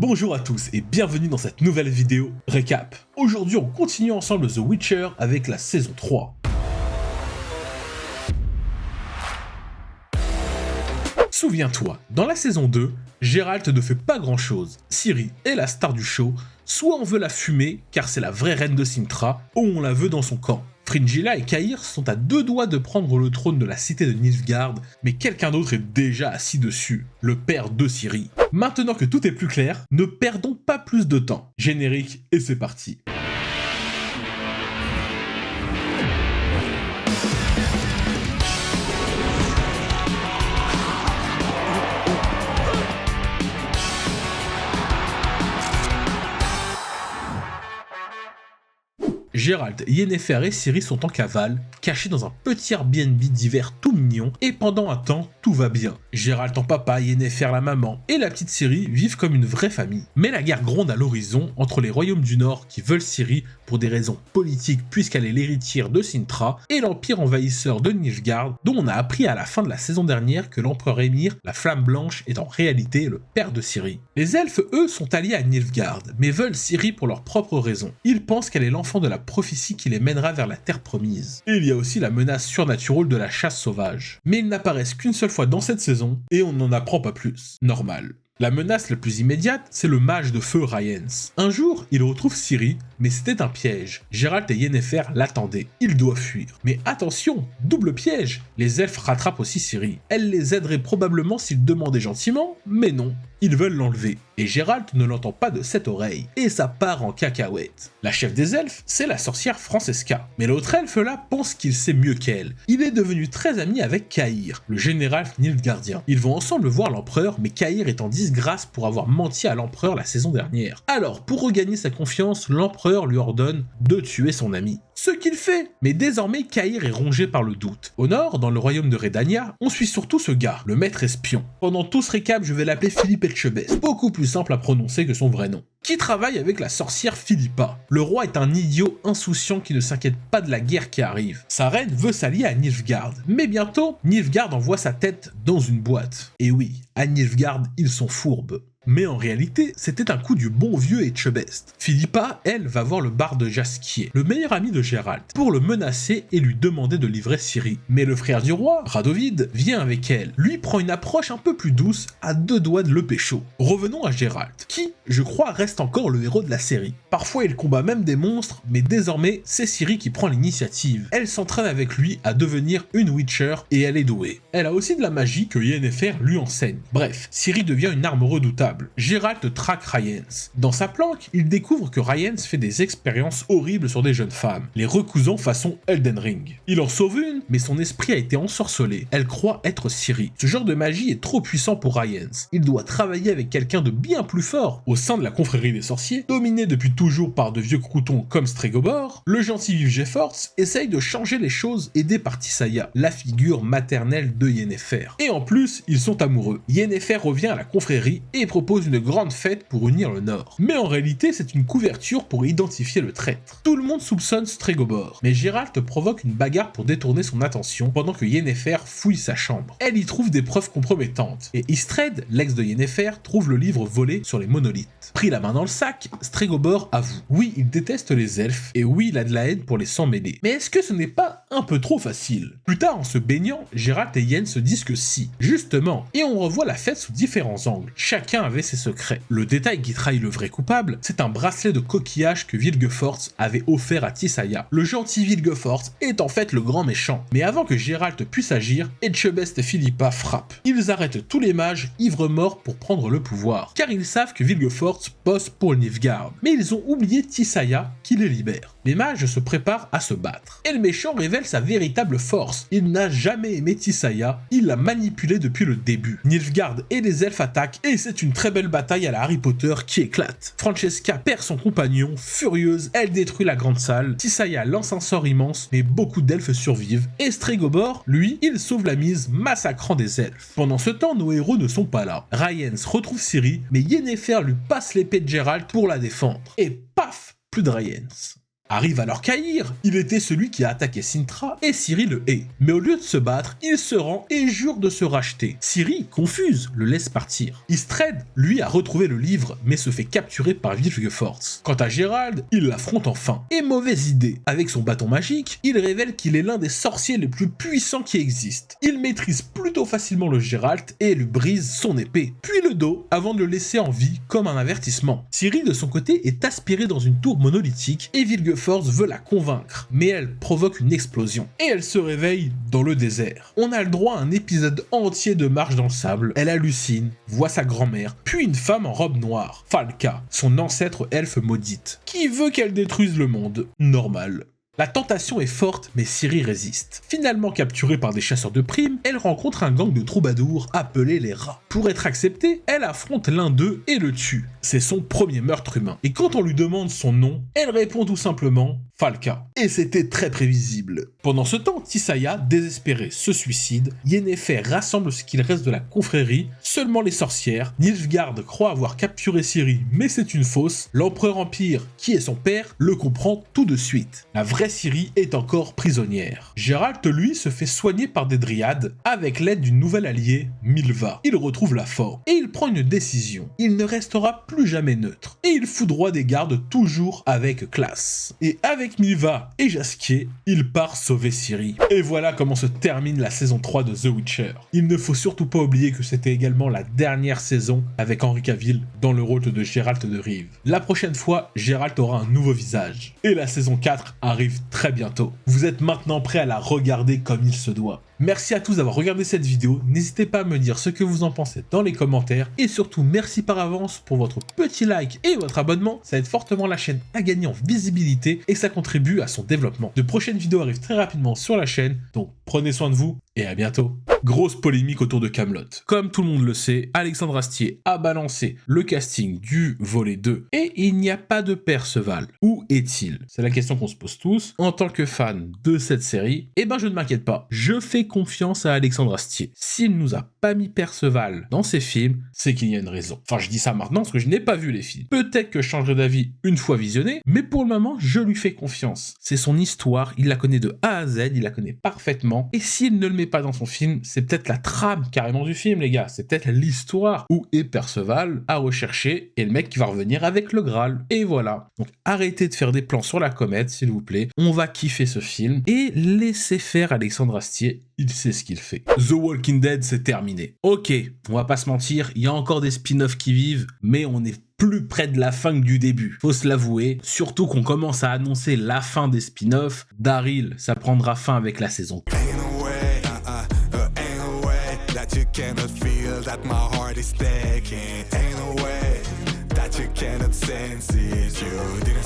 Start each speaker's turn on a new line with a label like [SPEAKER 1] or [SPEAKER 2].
[SPEAKER 1] Bonjour à tous et bienvenue dans cette nouvelle vidéo récap. Aujourd'hui on continue ensemble The Witcher avec la saison 3. Souviens-toi, dans la saison 2, Geralt ne fait pas grand chose. Ciri est la star du show, soit on veut la fumer car c'est la vraie reine de Cintra, ou on la veut dans son camp. Fringilla et Cahir sont à deux doigts de prendre le trône de la cité de Nilfgaard, mais quelqu'un d'autre est déjà assis dessus, le père de Ciri. Maintenant que tout est plus clair, ne perdons pas plus de temps. Générique et c'est parti. Geralt, Yennefer et Ciri sont en cavale, cachés dans un petit Airbnb d'hiver tout mignon, et pendant un temps, tout va bien. Geralt en papa, Yennefer la maman, et la petite Ciri vivent comme une vraie famille. Mais la guerre gronde à l'horizon entre les royaumes du Nord qui veulent Ciri pour des raisons politiques puisqu'elle est l'héritière de Cintra, et l'empire envahisseur de Nilfgaard, dont on a appris à la fin de la saison dernière que l'empereur Émir, la Flamme Blanche, est en réalité le père de Ciri. Les elfes, eux, sont alliés à Nilfgaard, mais veulent Ciri pour leurs propres raisons. Ils pensent qu'elle est l'enfant de la prophétie qui les mènera vers la terre promise. Et il y a aussi la menace surnaturelle de la chasse sauvage. Mais ils n'apparaissent qu'une seule fois dans cette saison, et on n'en apprend pas plus. Normal. La menace la plus immédiate, c'est le mage de feu Rience. Un jour, il retrouve Ciri, mais c'était un piège. Geralt et Yennefer l'attendaient. Il doit fuir. Mais attention, double piège. Les elfes rattrapent aussi Ciri. Elle les aiderait probablement s'ils demandaient gentiment, mais non. Ils veulent l'enlever. Et Geralt ne l'entend pas de cette oreille. Et ça part en cacahuète. La chef des elfes, c'est la sorcière Francesca. Mais l'autre elfe là pense qu'il sait mieux qu'elle. Il est devenu très ami avec Cahir, le général nilfgaardien. Ils vont ensemble voir l'empereur, mais Cahir est en disgrâce pour avoir menti à l'empereur la saison dernière. Alors, pour regagner sa confiance, l'empereur lui ordonne de tuer son ami. Ce qu'il fait. Mais désormais, Cahir est rongé par le doute. Au nord, dans le royaume de Redania, on suit surtout ce gars, le maître espion. Pendant tout ce récap, je vais l'appeler Philippe Etchebest, beaucoup plus simple à prononcer que son vrai nom, qui travaille avec la sorcière Philippa. Le roi est un idiot insouciant qui ne s'inquiète pas de la guerre qui arrive. Sa reine veut s'allier à Nilfgaard, mais bientôt, Nilfgaard envoie sa tête dans une boîte. Et oui, à Nilfgaard, ils sont fourbes. Mais en réalité, c'était un coup du bon vieux Etchebest. Philippa, elle, va voir le barde Jaskier, le meilleur ami de Geralt, pour le menacer et lui demander de livrer Ciri. Mais le frère du roi, Radovid, vient avec elle. Lui prend une approche un peu plus douce, à deux doigts de le pécho. Revenons à Geralt, qui, je crois, reste encore le héros de la série. Parfois, il combat même des monstres, mais désormais, c'est Ciri qui prend l'initiative. Elle s'entraîne avec lui à devenir une Witcher, et elle est douée. Elle a aussi de la magie que Yennefer lui enseigne. Bref, Ciri devient une arme redoutable. Geralt traque Rience. Dans sa planque, il découvre que Rience fait des expériences horribles sur des jeunes femmes, les recousant façon Elden Ring. Il en sauve une, mais son esprit a été ensorcelé. Elle croit être Ciri. Ce genre de magie est trop puissant pour Rience. Il doit travailler avec quelqu'un de bien plus fort. Au sein de la confrérie des sorciers, dominée depuis toujours par de vieux croutons comme Stregobor, le gentil Viv Geforce essaye de changer les choses aidé par Tissaia, la figure maternelle de Yennefer. Et en plus, ils sont amoureux. Yennefer revient à la confrérie et propose une grande fête pour unir le Nord. Mais en réalité, c'est une couverture pour identifier le traître. Tout le monde soupçonne Stregobor, mais Geralt provoque une bagarre pour détourner son attention pendant que Yennefer fouille sa chambre. Elle y trouve des preuves compromettantes, et Istred, l'ex de Yennefer, trouve le livre volé sur les monolithes. Pris la main dans le sac, Stregobor avoue. Oui, il déteste les elfes, et oui, il a de la haine pour les sans-mêlés. Mais est-ce que ce n'est pas un peu trop facile? Plus tard, en se baignant, Geralt et Yen se disent que si. Justement, et on revoit la fête sous différents angles. Chacun avait ses secrets. Le détail qui trahit le vrai coupable, c'est un bracelet de coquillage que Vilgefortz avait offert à Tissaia. Le gentil Vilgefortz est en fait le grand méchant. Mais avant que Geralt puisse agir, Etchebest et Philippa frappent. Ils arrêtent tous les mages ivres-morts pour prendre le pouvoir, car ils savent que Vilgefortz bosse pour Nilfgaard. Mais ils ont oublié Tissaia qui les libère. Les mages se préparent à se battre. Et le méchant révèle sa véritable force. Il n'a jamais aimé Tissaia, il l'a manipulé depuis le début. Nilfgaard et les elfes attaquent, et c'est une très belle bataille à la Harry Potter qui éclate. Francesca perd son compagnon, furieuse, elle détruit la grande salle, Tissaia lance un sort immense, mais beaucoup d'elfes survivent, et Stregobor, lui, il sauve la mise, massacrant des elfes. Pendant ce temps, nos héros ne sont pas là. Rience retrouve Ciri, mais Yennefer lui passe l'épée de Geralt pour la défendre. Et paf, plus de Rience. Arrive alors Kahir, il était celui qui a attaqué Sintra et Ciri le hait. Mais au lieu de se battre, il se rend et jure de se racheter. Ciri, confuse, le laisse partir. Istred, lui, a retrouvé le livre mais se fait capturer par Vilgefortz. Quant à Gérald, il l'affronte enfin. Et mauvaise idée, avec son bâton magique, il révèle qu'il est l'un des sorciers les plus puissants qui existent. Il maîtrise plutôt facilement le Geralt et lui brise son épée, puis le dos, avant de le laisser en vie comme un avertissement. Ciri, de son côté, est aspirée dans une tour monolithique et Vilgefortz veut la convaincre, mais elle provoque une explosion et elle se réveille dans le désert. On a le droit à un épisode entier de marche dans le sable, elle hallucine, voit sa grand-mère, puis une femme en robe noire, Falka, son ancêtre elfe maudite, qui veut qu'elle détruise le monde. Normal. La tentation est forte, mais Ciri résiste. Finalement capturée par des chasseurs de primes, elle rencontre un gang de troubadours appelés les Rats. Pour être acceptée, elle affronte l'un d'eux et le tue. C'est son premier meurtre humain. Et quand on lui demande son nom, elle répond tout simplement Falka. Et c'était très prévisible. Pendant ce temps, Tissaia, désespérée, se suicide. Yennefer rassemble ce qu'il reste de la confrérie, seulement les sorcières. Nilfgaard croit avoir capturé Ciri, mais c'est une fausse. L'empereur Empire, qui est son père, le comprend tout de suite. La vraie Ciri est encore prisonnière. Geralt, lui, se fait soigner par des dryades, avec l'aide d'une nouvelle alliée, Milva. Il retrouve la forme, et il prend une décision. Il ne restera plus jamais neutre, et il foudroie des gardes toujours avec classe. Et avec Milva et Jaskier, il part sauver Ciri. Et voilà comment se termine la saison 3 de The Witcher. Il ne faut surtout pas oublier que c'était également la dernière saison avec Henry Cavill dans le rôle de Geralt de Rive. La prochaine fois, Geralt aura un nouveau visage. Et la saison 4 arrive très bientôt. Vous êtes maintenant prêts à la regarder comme il se doit. Merci à tous d'avoir regardé cette vidéo, n'hésitez pas à me dire ce que vous en pensez dans les commentaires, et surtout merci par avance pour votre petit like et votre abonnement, ça aide fortement la chaîne à gagner en visibilité et ça contribue à son développement. De prochaines vidéos arrivent très rapidement sur la chaîne, donc prenez soin de vous et à bientôt. Grosse polémique autour de Kaamelott. Comme tout le monde le sait, Alexandre Astier a balancé le casting du volet 2 et il n'y a pas de Perceval. Où est-il? C'est la question qu'on se pose tous. En tant que fan de cette série, eh ben je ne m'inquiète pas. Je fais confiance à Alexandre Astier. S'il nous a pas mis Perceval dans ses films, c'est qu'il y a une raison. Enfin, je dis ça maintenant parce que je n'ai pas vu les films. Peut-être que je changerai d'avis une fois visionné, mais pour le moment, je lui fais confiance. C'est son histoire, il la connaît de A à Z, il la connaît parfaitement. Et s'il ne le met pas dans son film, c'est peut-être la trame carrément du film, les gars. C'est peut-être l'histoire où est Perceval à rechercher et le mec qui va revenir avec le Graal. Et voilà. Donc arrêtez de faire des plans sur la comète, s'il vous plaît. On va kiffer ce film et laissez faire Alexandre Astier. Il sait ce qu'il fait. The Walking Dead, c'est terminé. Ok, on va pas se mentir, il y a encore des spin-offs qui vivent, mais on est plus près de la fin que du début. Faut se l'avouer, surtout qu'on commence à annoncer la fin des spin-offs. Daryl, ça prendra fin avec la saison 4. You cannot feel that my heart is taking. Ain't no way that you cannot sense it. You didn't